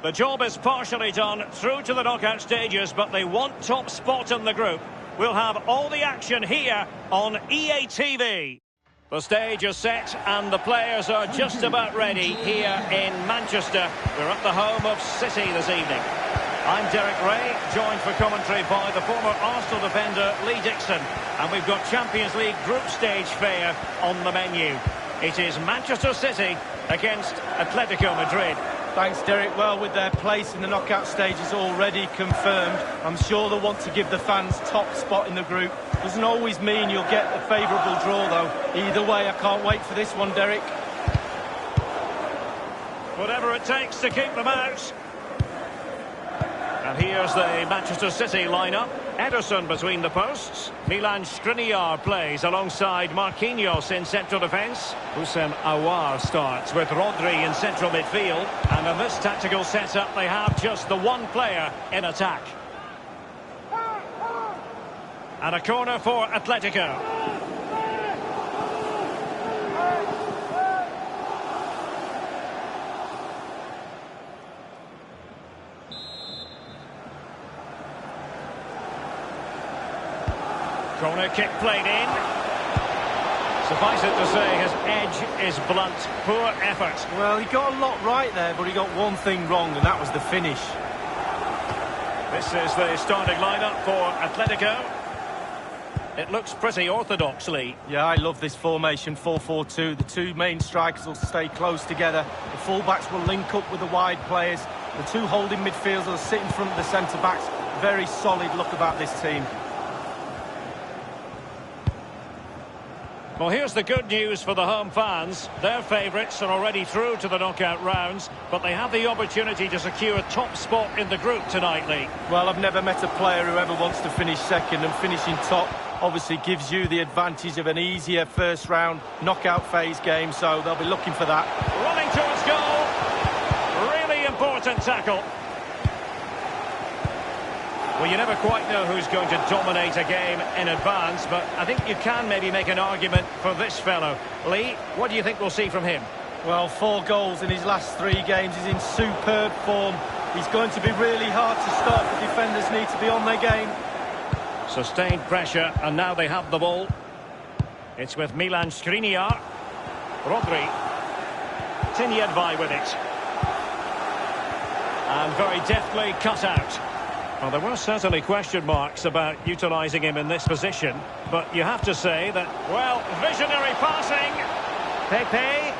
The job is partially done through to the knockout stages, but they want top spot in the group. We'll have all the action here on EA TV. The stage is set and the players are just about ready here in Manchester. We're at the home of City this evening. I'm Derek Ray, joined for commentary by the former Arsenal defender Lee Dixon. And we've got Champions League group stage fare on the menu. It is Manchester City against Atletico Madrid. Thanks, Derek. Well, with their place in the knockout stages already confirmed, I'm sure they'll want to give the fans top spot in the group. Doesn't always mean you'll get a favourable draw, though. Either way, I can't wait for this one, Derek. Whatever it takes to keep them out. And here's the Manchester City lineup. Ederson between the posts. Milan Skriniar plays alongside Marquinhos in central defence. Houssem Aouar starts with Rodri in central midfield. And in this tactical setup, they have just the one player in attack. And a corner for Atletico. Corner kick played in. Suffice it to say, his edge is blunt. Poor effort. Well, he got a lot right there, but he got one thing wrong, and that was the finish. This is the starting lineup for Atletico. It looks pretty orthodoxly. Yeah, I love this formation, 4-4-2. The two main strikers will stay close together. The full-backs will link up with the wide players. The two holding midfielders will sit in front of the centre-backs. Very solid look about this team. Well, here's the good news for the home fans. Their favourites are already through to the knockout rounds, but they have the opportunity to secure a top spot in the group tonight, Lee. Well, I've never met a player who ever wants to finish second, and finishing top obviously gives you the advantage of an easier first round knockout phase game, so they'll be looking for that. Running towards goal. Really important tackle. Well, you never quite know who's going to dominate a game in advance, but I think you can maybe make an argument for this fellow. Lee, what do you think we'll see from him? Well, 4 goals in his last 3 games. He's in superb form. He's going to be really hard to stop. The defenders need to be on their game. Sustained pressure, and now they have the ball. It's with Milan Skriniar. Rodri. Tinyedvai with it. And very deftly cut out. Well, there were certainly question marks about utilising him in this position, but you have to say that, well, visionary passing. Pepe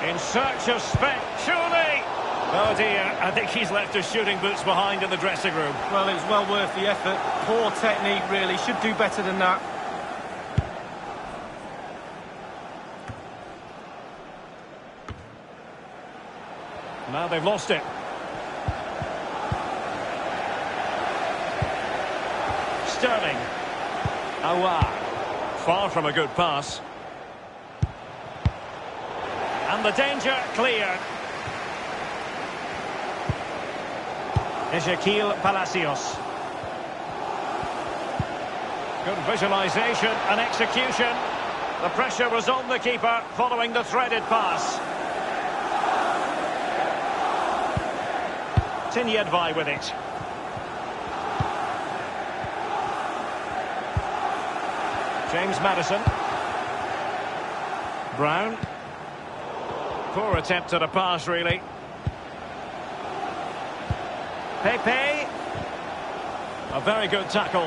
in search of surely. Oh dear, I think he's left his shooting boots behind in the dressing room. Well, it was well worth the effort. Poor technique, really. Should do better than that. Now they've lost it. Sterling. Aouar. Far from a good pass. And the danger cleared. Ezequiel Palacios. Good visualisation and execution. The pressure was on the keeper following the threaded pass. Tinyedvai with it. James Maddison. Brown. Poor attempt at a pass, really. Pepe. A very good tackle.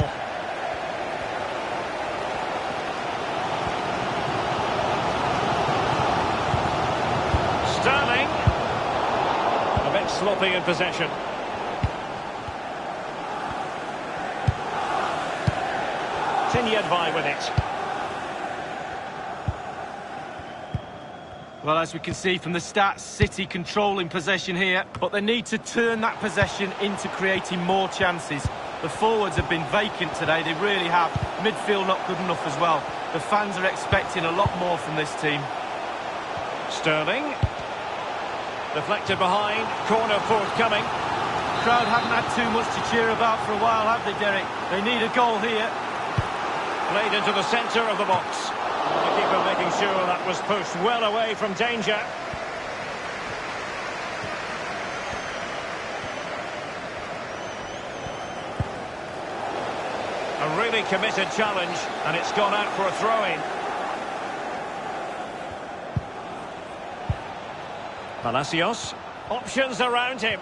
Sterling. A bit sloppy in possession. Tinyedvai with it. Well, as we can see from the stats, City controlling possession here, but they need to turn that possession into creating more chances. The forwards have been vacant today, they really have. Midfield not good enough as well. The fans are expecting a lot more from this team. Sterling. Deflected behind, corner forthcoming. The crowd haven't had too much to cheer about for a while, have they, Derek? They need a goal here. Played into the centre of the box. The keeper making sure that was pushed well away from danger. A really committed challenge, and it's gone out for a throw-in. Palacios. Options around him.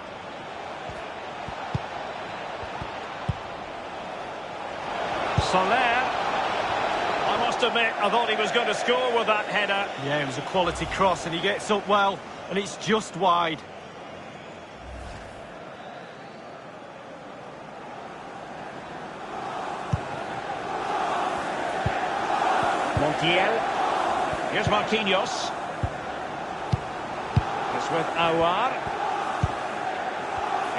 Soler. I must admit, I thought he was going to score with that header. Yeah, it was a quality cross, and he gets up well, and it's just wide. Montiel. Here's Marquinhos. It's with Aouar.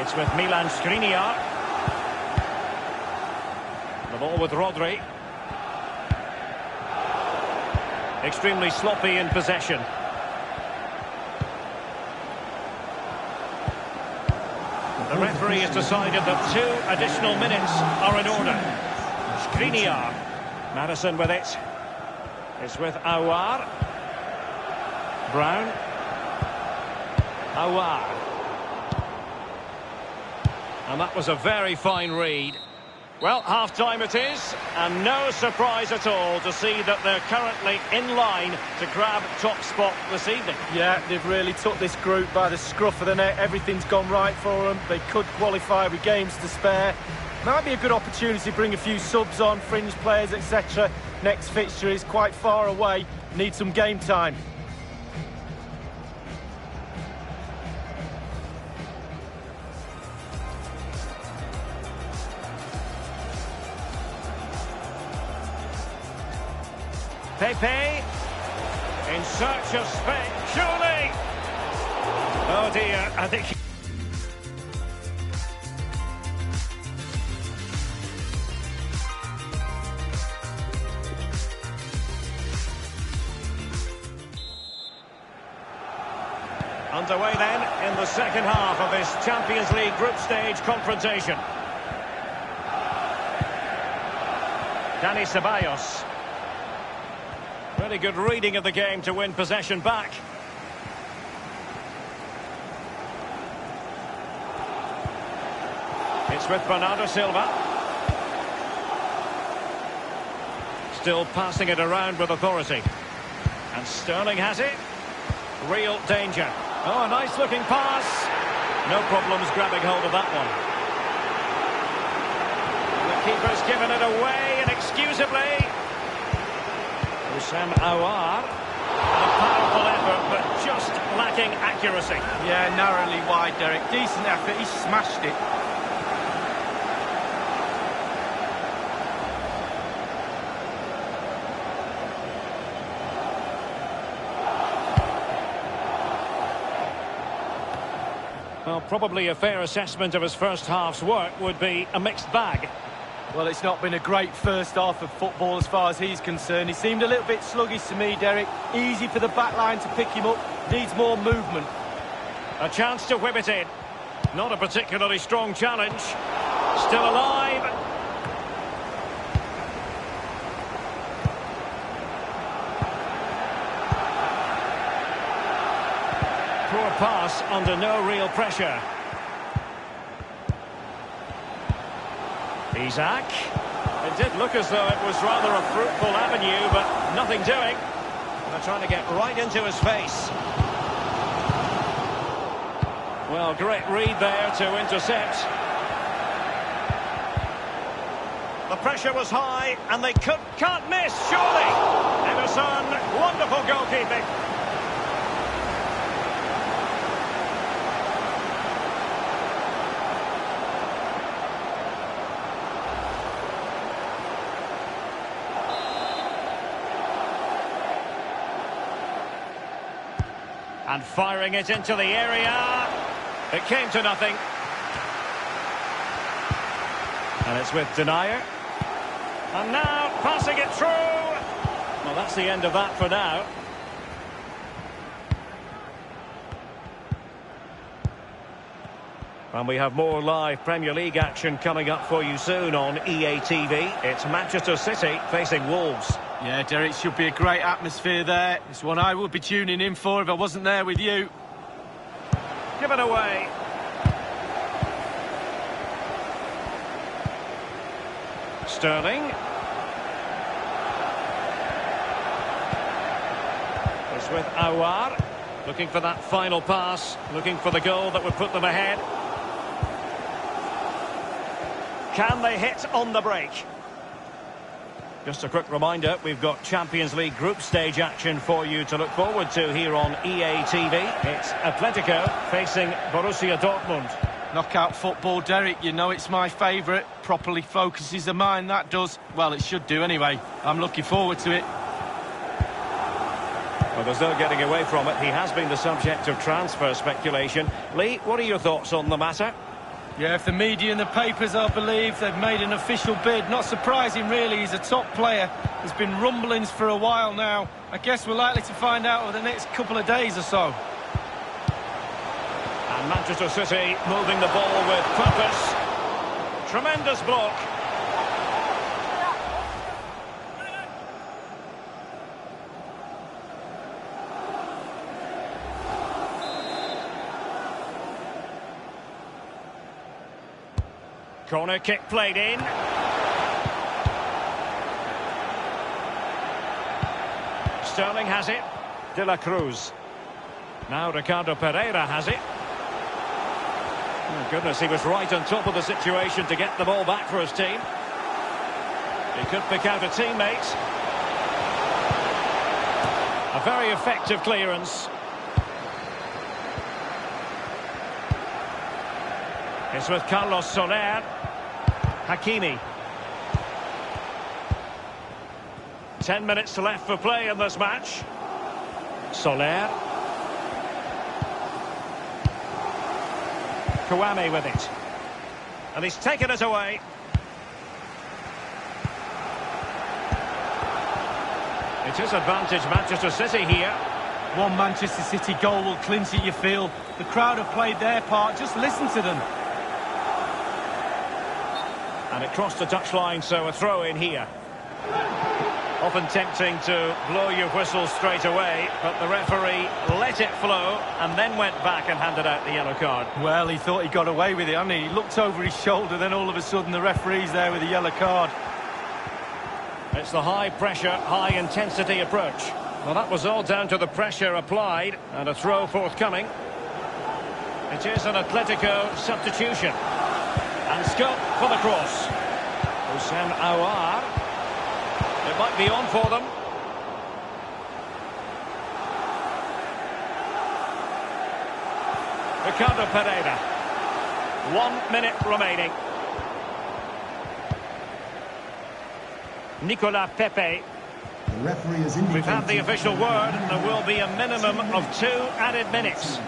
It's with Milan Skriniar. The ball with Rodri. Extremely sloppy in possession. The referee has decided that 2 additional minutes are in order. Skriniar. Madison with it. It's with Aouar. Brown. Aouar. And that was a very fine read. Well, half-time it is, and no surprise at all to see that they're currently in line to grab top spot this evening. Yeah, they've really took this group by the scruff of the neck. Everything's gone right for them. They could qualify with games to spare. Might be a good opportunity to bring a few subs on, fringe players, etc. Next fixture is quite far away. Need some game time. Pepe, in search of space, surely! Oh dear, I think... Underway then in the second half of this Champions League group stage confrontation. Dani Ceballos. Really good reading of the game to win possession back. It's with Bernardo Silva. Still passing it around with authority. And Sterling has it. Real danger. Oh, a nice looking pass. No problems grabbing hold of that one. The keeper's given it away inexcusably. Sam Aouar. A powerful effort, but just lacking accuracy. Yeah, narrowly wide, Derek. Decent effort, he smashed it. Well, probably a fair assessment of his first half's work would be a mixed bag. Well, it's not been a great first half of football as far as he's concerned. He seemed a little bit sluggish to me, Derek. Easy for the back line to pick him up. Needs more movement. A chance to whip it in. Not a particularly strong challenge. Still alive. Poor pass under no real pressure. Isak. It did look as though it was rather a fruitful avenue, but nothing doing. They're trying to get right into his face. Well, great read there to intercept. The pressure was high, and they can't miss, surely. Ederson, wonderful goalkeeping. And firing it into the area. It came to nothing. And it's with Denayer. And now passing it through. Well, that's the end of that for now. And we have more live Premier League action coming up for you soon on EA TV. It's Manchester City facing Wolves. Yeah, Derek, should be a great atmosphere there. It's one I would be tuning in for if I wasn't there with you. Given away. Sterling. It's with Aouar. Looking for that final pass. Looking for the goal that would put them ahead. Can they hit on the break? Just a quick reminder, we've got Champions League group stage action for you to look forward to here on EA TV. It's Atletico facing Borussia Dortmund. Knockout football, Derek, you know it's my favourite. Properly focuses the mind, that does. Well, it should do anyway. I'm looking forward to it. Well, there's no getting away from it. He has been the subject of transfer speculation. Lee, what are your thoughts on the matter? Yeah, if the media and the papers are believed, they've made an official bid. Not surprising, really. He's a top player. There's been rumblings for a while now. I guess we're likely to find out over the next couple of days or so. And Manchester City moving the ball with purpose. Tremendous block. Corner kick played in. Sterling has it. De La Cruz. Now Ricardo Pereira has it. Oh, goodness, he was right on top of the situation to get the ball back for his team. He could pick out a teammate. A very effective clearance. It's with Carlos Soler. Hakimi. 10 minutes left for play in this match. Soler. Kouame with it. And he's taken it away. It is advantage Manchester City here. One Manchester City goal will clinch it, you feel. The crowd have played their part. Just listen to them. And it crossed the touchline, so a throw in here. Often tempting to blow your whistle straight away, but the referee let it flow and then went back and handed out the yellow card. Well, he thought he got away with it, hadn't he? He looked over his shoulder, then all of a sudden the referee's there with a yellow card. It's the high-pressure, high-intensity approach. Well, that was all down to the pressure applied and a throw forthcoming. It is an Atletico substitution. And scope for the cross. Houssem Aouar. It might be on for them. Ricardo Pereira. 1 minute remaining. Nicolas Pepe. The referee is indicating. We've had the official word. There will be a minimum of 2 added minutes.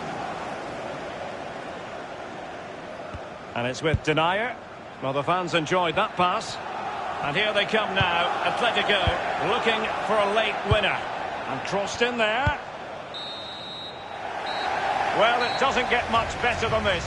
And it's with Denayer. Well, the fans enjoyed that pass. And here they come now. Atletico looking for a late winner. And crossed in there. Well, it doesn't get much better than this.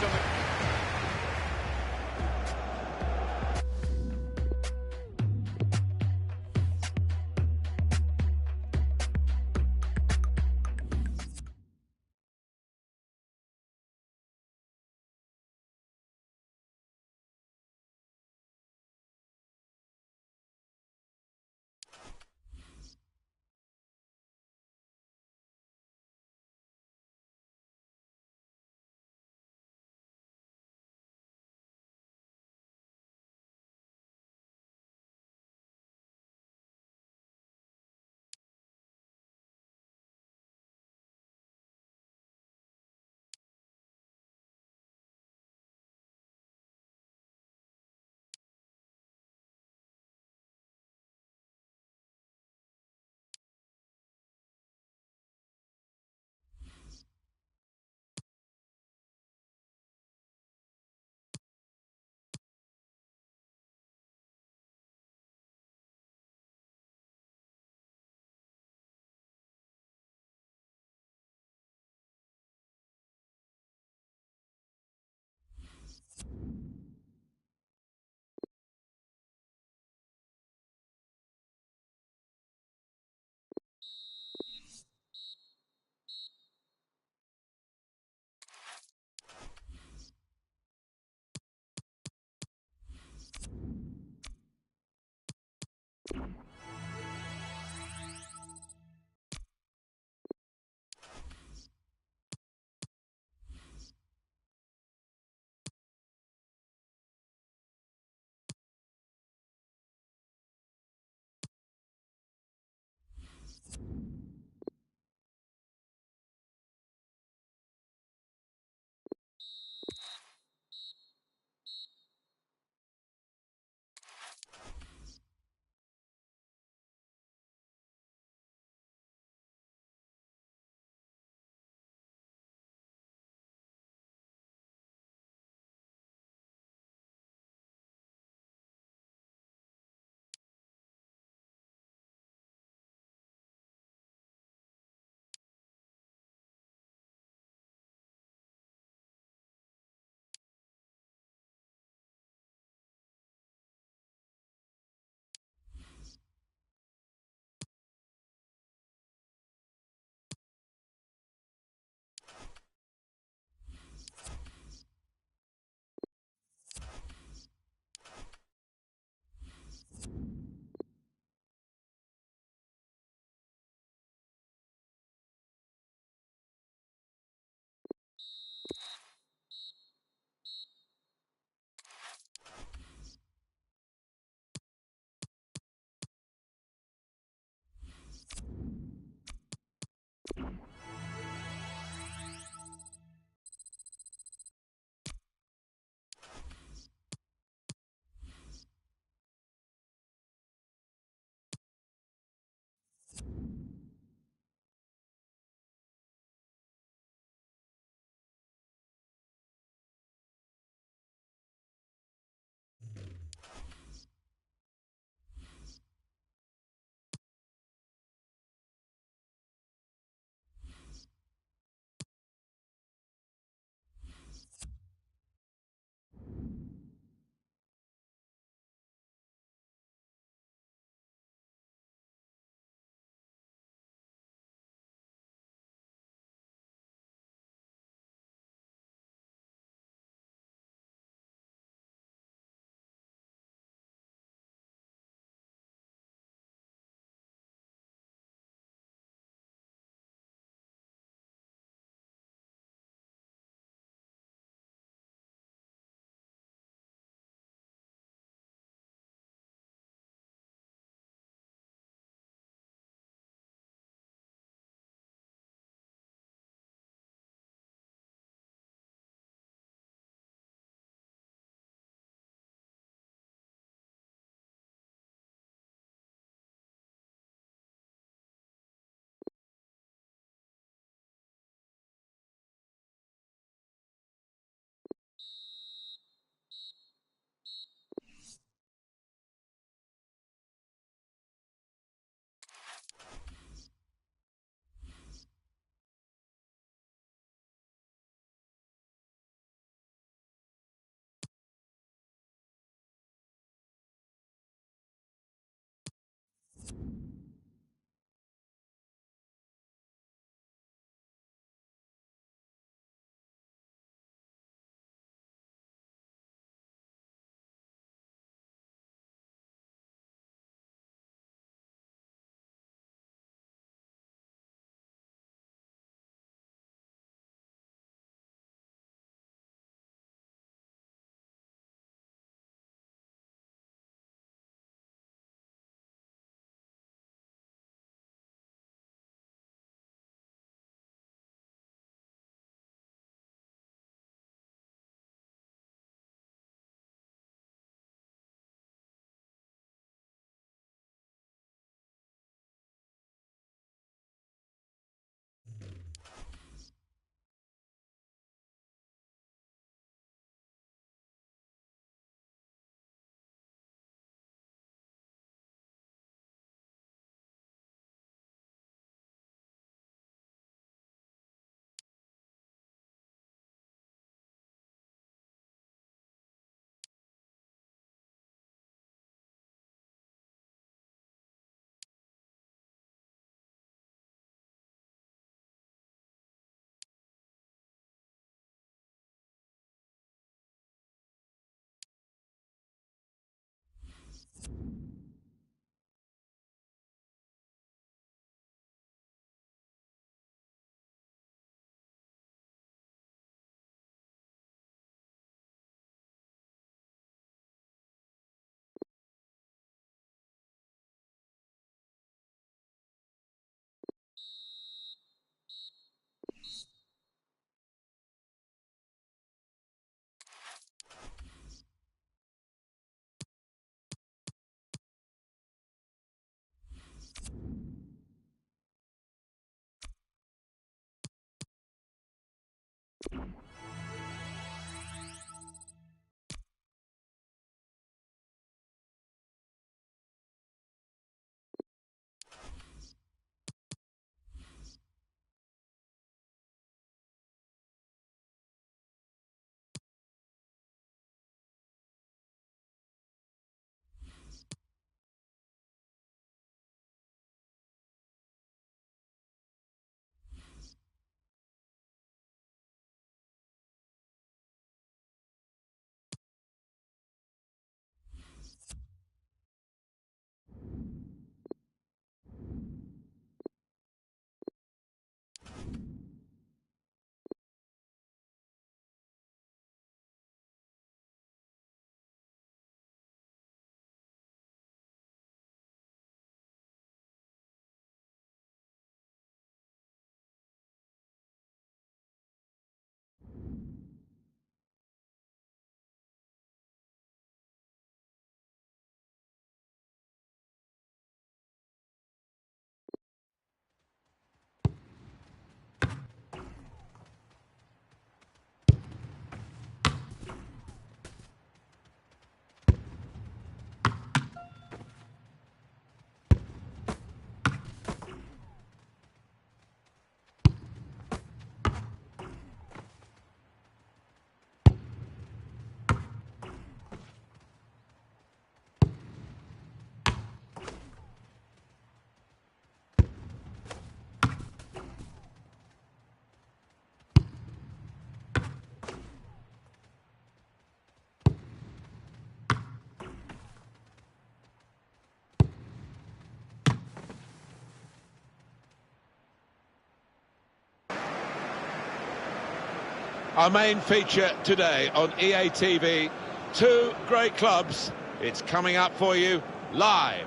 Our main feature today on EA TV, two great clubs. It's coming up for you live.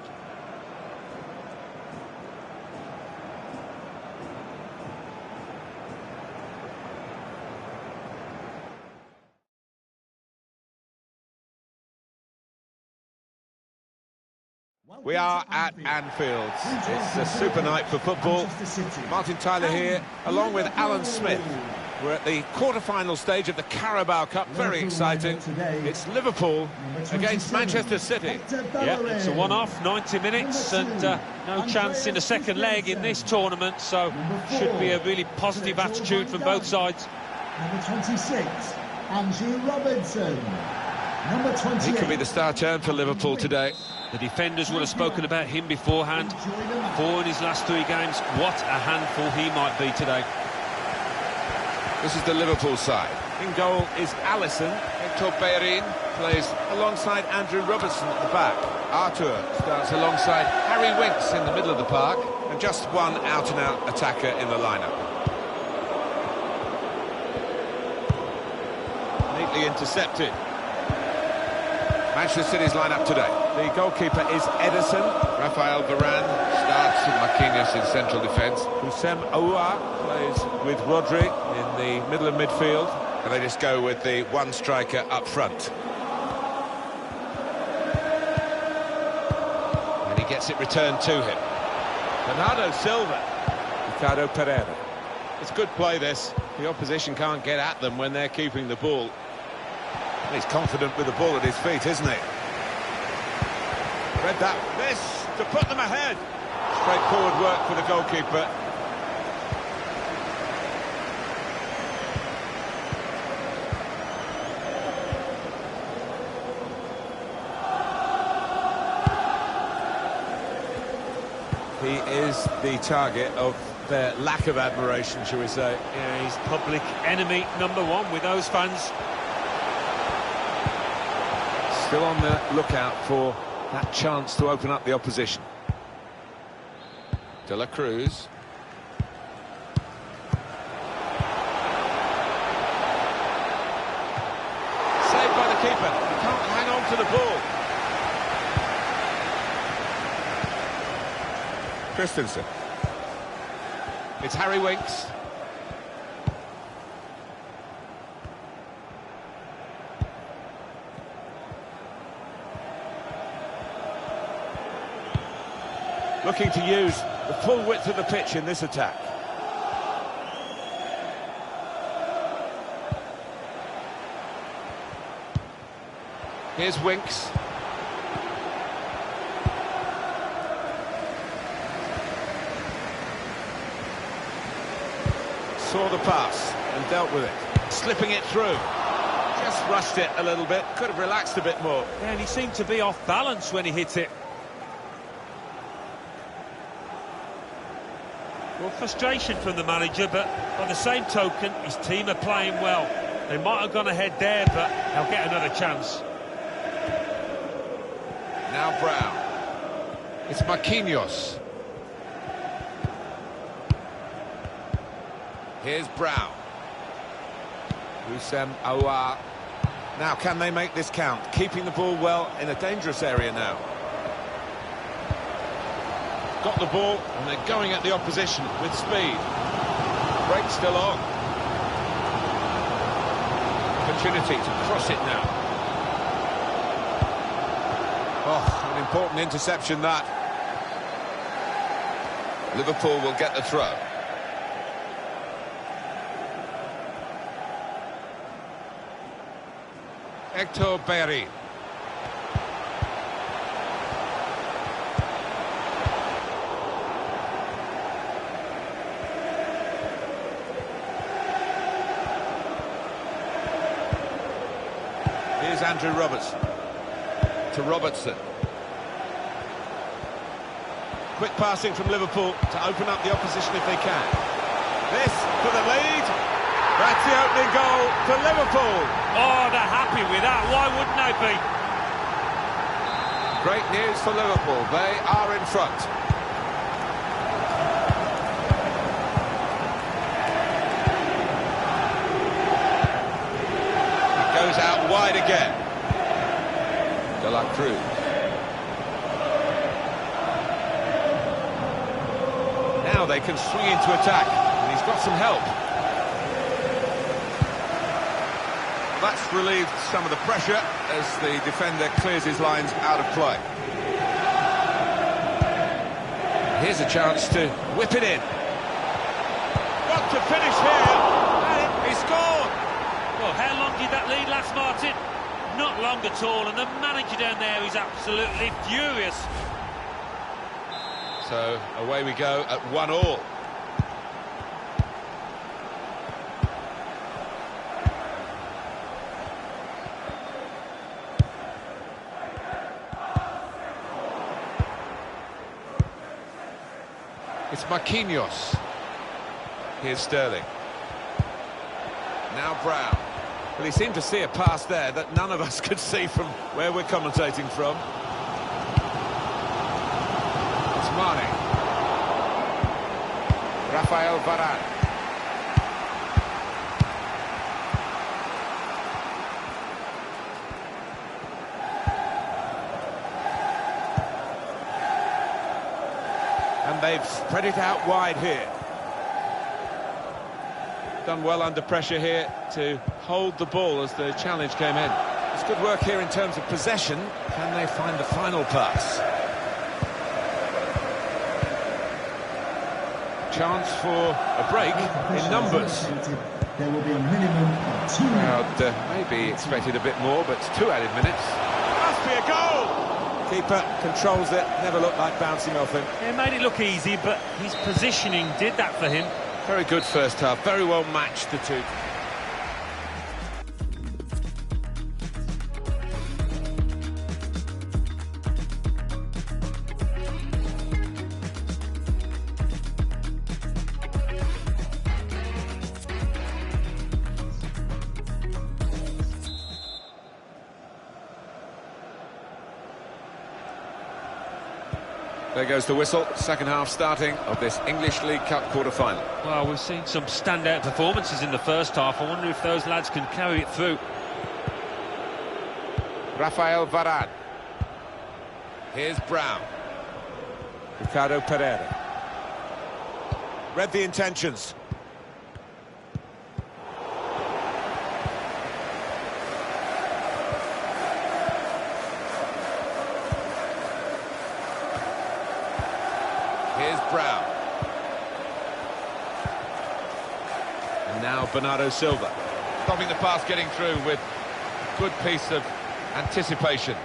We are at Anfield. It's a super night for football. Martin Tyler here, along with Alan Smith. We're at the quarter-final stage of the Carabao Cup. Very exciting. It's Liverpool against Manchester City. Yeah, it's a one-off, 90 minutes, and no chance in a second leg in this tournament, so should be a really positive attitude from both sides. Number 26, Andrew Robertson. Number 28. He could be the star turn for Liverpool today. The defenders would have spoken about him beforehand. 4 in his last 3 games. What a handful he might be today. This is the Liverpool side. In goal is Alisson. Hector Bellerin plays alongside Andrew Robertson at the back. Arthur starts alongside Harry Winks in the middle of the park. And just one out-and-out attacker in the lineup. Neatly intercepted. Manchester City's lineup today. The goalkeeper is Ederson. Rafael Varane starts with Marquinhos in central defence. Houssem Aouar plays with Rodri in the middle of midfield. And they just go with the one striker up front. And he gets it returned to him. Bernardo Silva. Ricardo Pereira. It's good play, this. The opposition can't get at them when they're keeping the ball. He's confident with the ball at his feet, isn't he? Read that. This to put them ahead. Straightforward work for the goalkeeper. He is the target of their lack of admiration, shall we say. Yeah, he's public enemy #1 with those fans. Still on the lookout for that chance to open up the opposition. De La Cruz. Saved by the keeper. He can't hang on to the ball. Christensen. It's Harry Winks. Looking to use the full width of the pitch in this attack. Here's Winks. Saw the pass and dealt with it. Slipping it through. Just rushed it a little bit. Could have relaxed a bit more. Yeah, and he seemed to be off balance when he hit it. Well, frustration from the manager, but by the same token, his team are playing well. They might have gone ahead there, but they'll get another chance. Now Brown. It's Marquinhos. Here's Brown. Houssem Aouar. Now, can they make this count? Keeping the ball well in a dangerous area now. Got the ball, and they're going at the opposition with speed. Break still on. Opportunity to cross it now. Oh, an important interception that. Liverpool will get the throw. Hector Bellerin. Here's Andrew Robertson. To Robertson. Quick passing from Liverpool to open up the opposition if they can. This for the lead. That's the opening goal for Liverpool. Oh, they're happy with that. Why wouldn't they be? Great news for Liverpool. They are in front. It goes out wide again. De La Cruz. Now they can swing into attack, and he's got some help. That's relieved some of the pressure as the defender clears his lines out of play. Here's a chance to whip it in. Got to finish here, and he scored! Well, how long did that lead last, Martin? Not long at all, and the manager down there is absolutely furious. So away we go at 1-1. It's Marquinhos. Here's Sterling. Now Brown. Well, he seemed to see a pass there that none of us could see from where we're commentating from. It's Mane. Rafael Varane. And they've spread it out wide here. Done well under pressure here to hold the ball as the challenge came in. It's good work here in terms of possession. Can they find the final pass? Chance for a break in numbers. There will be a minimum of 2 Crowd maybe expected a bit more, but it's 2 added minutes. Must be a goal! Keeper controls it, never looked like bouncing off him. It made it look easy, but his positioning did that for him. Very good first half, very well matched, the two. There goes the whistle, second half starting of this English League Cup quarter-final. Well, we've seen some standout performances in the first half. I wonder if those lads can carry it through. Rafael Varane. Here's Brown. Ricardo Pereira. Read the intentions. Here's Brown. And now Bernardo Silva. Stopping the pass getting through with a good piece of anticipation.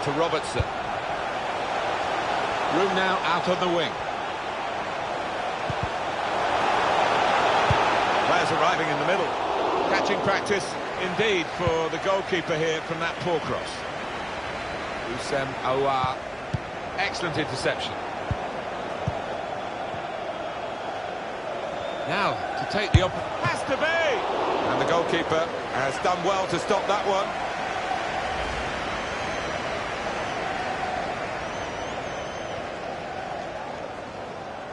To Robertson. Room now out on the wing. Players arriving in the middle. Catching practice indeed for the goalkeeper here from that poor cross. Houssem Aouar, excellent interception. Now, to take the has to be! And the goalkeeper has done well to stop that one.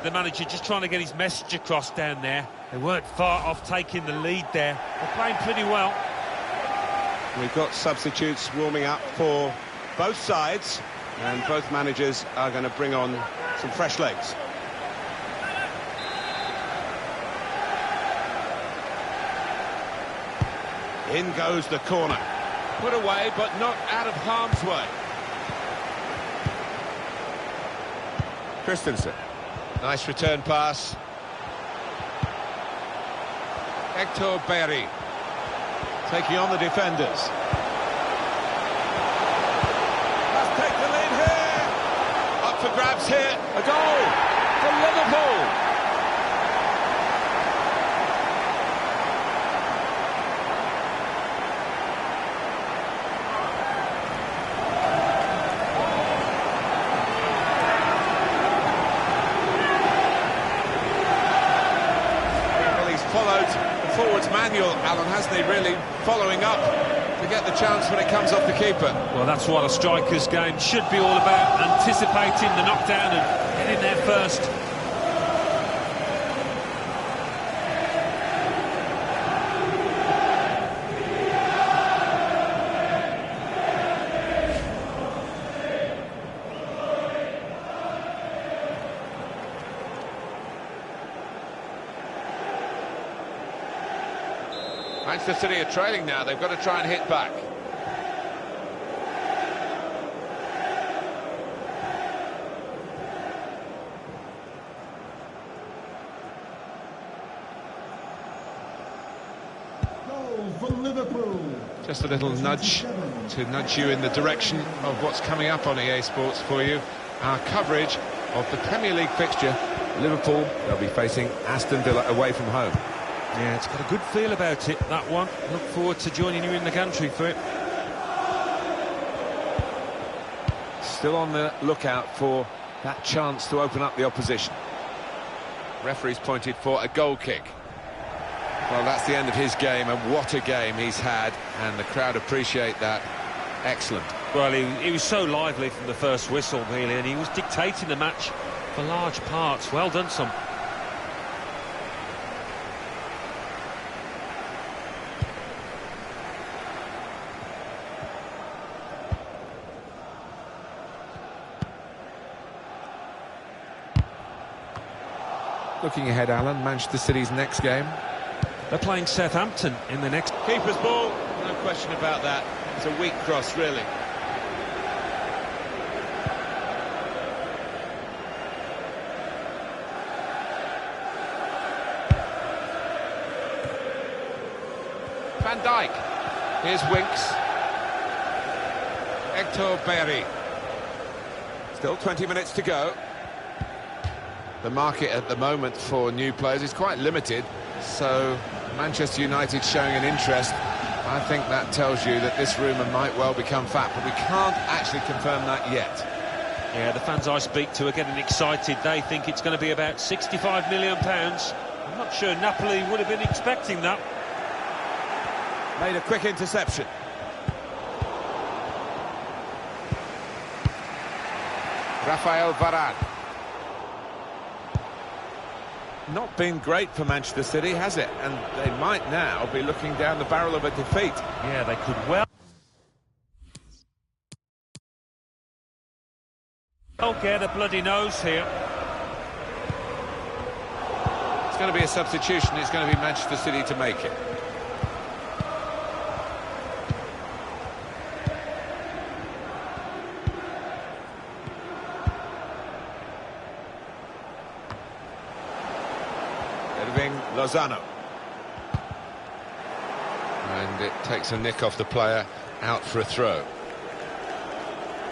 The manager just trying to get his message across down there. They weren't far off taking the lead there. They're playing pretty well. We've got substitutes warming up for both sides, and both managers are going to bring on some fresh legs. In goes the corner. Put away, but not out of harm's way. Christensen. Nice return pass. Hector Berry taking on the defenders. Take the lead here. Up for grabs here. A goal for Liverpool. Well, he's followed the forwards manual, Alan, hasn't he, really following up to get the chance when it comes off the keeper. Well, that's what a striker's game should be all about, anticipating the knockdown and getting there first. Manchester City are trailing now. They've got to try and hit back. Goal for Liverpool. Just a little nudge to nudge you in the direction of what's coming up on EA Sports for you. Our coverage of the Premier League fixture. Liverpool, they'll be facing Aston Villa away from home. Yeah, it's got a good feel about it, that one. Look forward to joining you in the country for it. still on the lookout for that chance to open up the opposition. Referee's pointed for a goal kick. Well, that's the end of his game, and what a game he's had, and the crowd appreciate that. Excellent. Well, he was so lively from the first whistle, really, and he was dictating the match for large parts. Well done, son. Looking ahead, Alan, Manchester City's next game. They're playing Southampton in the next... Keeper's ball, no question about that. It's a weak cross, really. Van Dijk. Here's Winks. Hector Berry. Still 20 minutes to go. The market at the moment for new players is quite limited, so Manchester United showing an interest. I think that tells you that this rumour might well become fact, but we can't actually confirm that yet. Yeah, the fans I speak to are getting excited. They think it's going to be about £65 million. I'm not sure Napoli would have been expecting that. Made a quick interception. Rafael Varane. Not been great for Manchester City, has it? And they might now be looking down the barrel of a defeat. Yeah, they could well get a bloody nose here. It's going to be a substitution. It's going to be Manchester City to make it. Lozano. And it takes a nick off the player, out for a throw.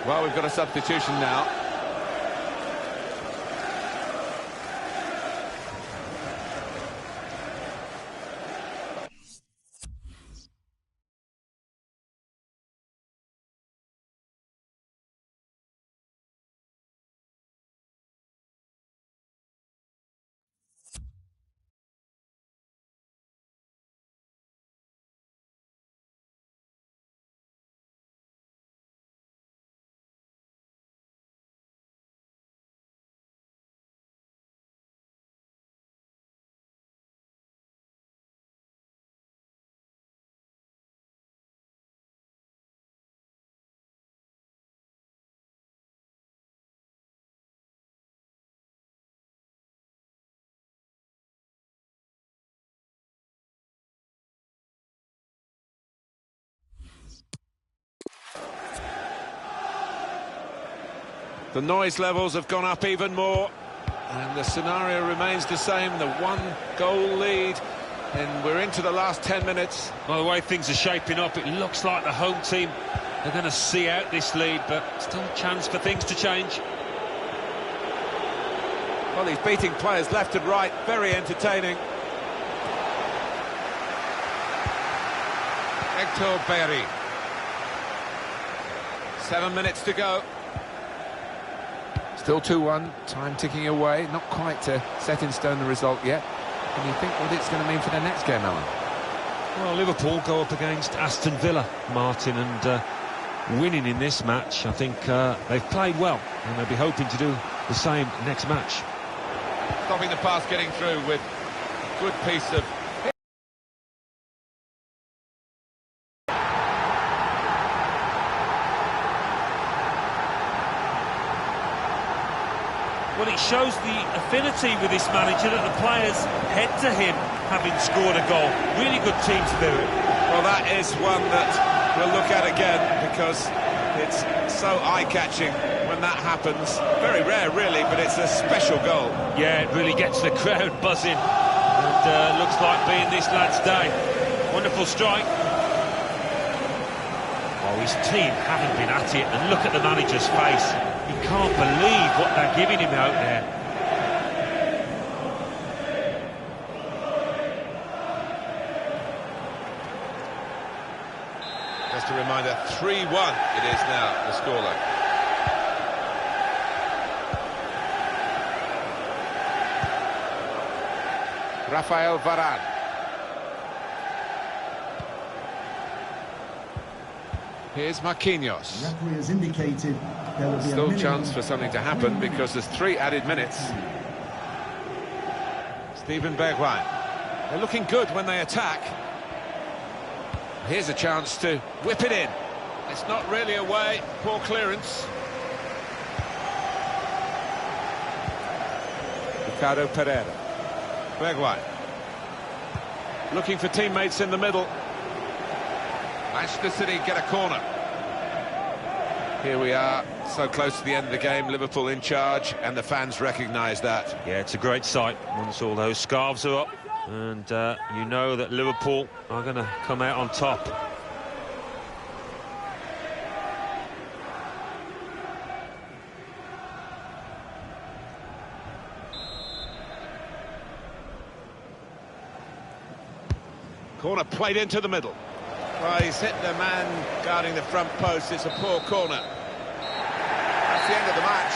Well, we've got a substitution now. The noise levels have gone up even more, and the scenario remains the same, the one-goal lead, and we're into the last 10 minutes. By the way things are shaping up, it looks like the home team are going to see out this lead, but still a chance for things to change. Well, he's beating players left and right, very entertaining. Hector Berry. 7 minutes to go. Still 2-1, time ticking away, not quite set in stone the result yet. Can you think what it's going to mean for the next game, Alan? Well, Liverpool go up against Aston Villa, Martin, and winning in this match, I think they've played well, and they'll be hoping to do the same next match. Stopping the pass, getting through with a good piece of... Well, it shows the affinity with this manager that the players head to him having scored a goal. Really good team spirit. Well, that is one that we'll look at again because it's so eye-catching when that happens. Very rare, really, but it's a special goal. Yeah, it really gets the crowd buzzing. And looks like being this lad's day. Wonderful strike. Oh, his team haven't been at it, and look at the manager's face. He can't believe what they're giving him out there. Just a reminder, 3-1 it is now, the scoreline. Rafael Varane. Here's Marquinhos. The referee has indicated there will be Still a chance for something to happen because there's 3 added minutes. Steven Bergwijn. They're looking good when they attack. Here's a chance to whip it in. It's not really away. Poor clearance. Ricardo Pereira. Bergwijn. Looking for teammates in the middle. Manchester City get a corner. Here we are, so close to the end of the game. Liverpool in charge, and the fans recognise that. Yeah, it's a great sight once all those scarves are up, and you know that Liverpool are going to come out on top. Corner played into the middle. Well, he's hit the man guarding the front post. It's a poor corner. That's the end of the match.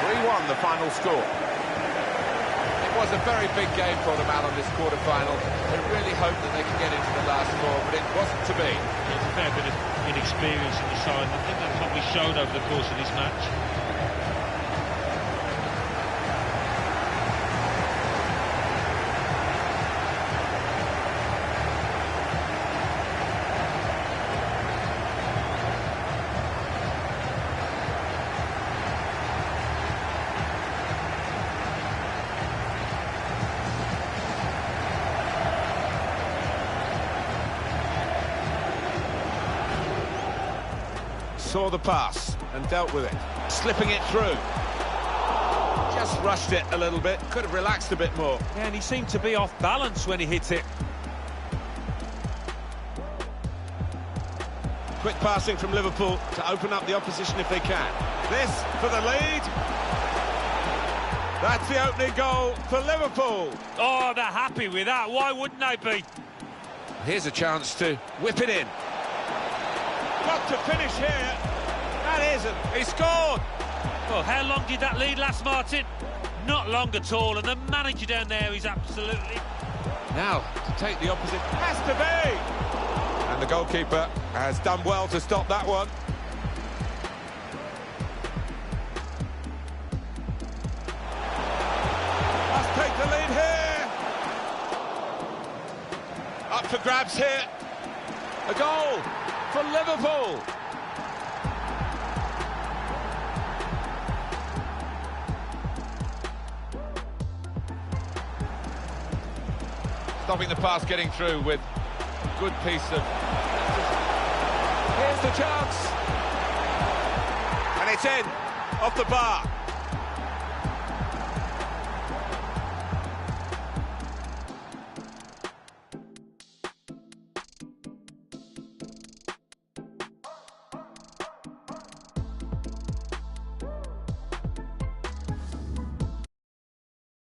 3-1 the final score. It was a very big game for them out on this quarter-final. They really hoped that they could get into the last 4, but it wasn't to be. There's a fair bit of inexperience in the side. I think that's probably showed over the course of this match. Saw the pass and dealt with it, slipping it through. Just rushed it a little bit, could have relaxed a bit more. Yeah, and he seemed to be off balance when he hit it. Quick passing from Liverpool to open up the opposition if they can. This for the lead. That's the opening goal for Liverpool. Oh, they're happy with that. Why wouldn't they be? Here's a chance to whip it in. Got to finish here. That isn't. He scored. Well, how long did that lead last, Martin? Not long at all, and the manager down there is absolutely... Now, to take the opposite, has to be! And the goalkeeper has done well to stop that one. Must take the lead here! Up for grabs here. A goal for Liverpool! Stopping the pass getting through with a good piece of... Here's the chance! And it's in, off the bar.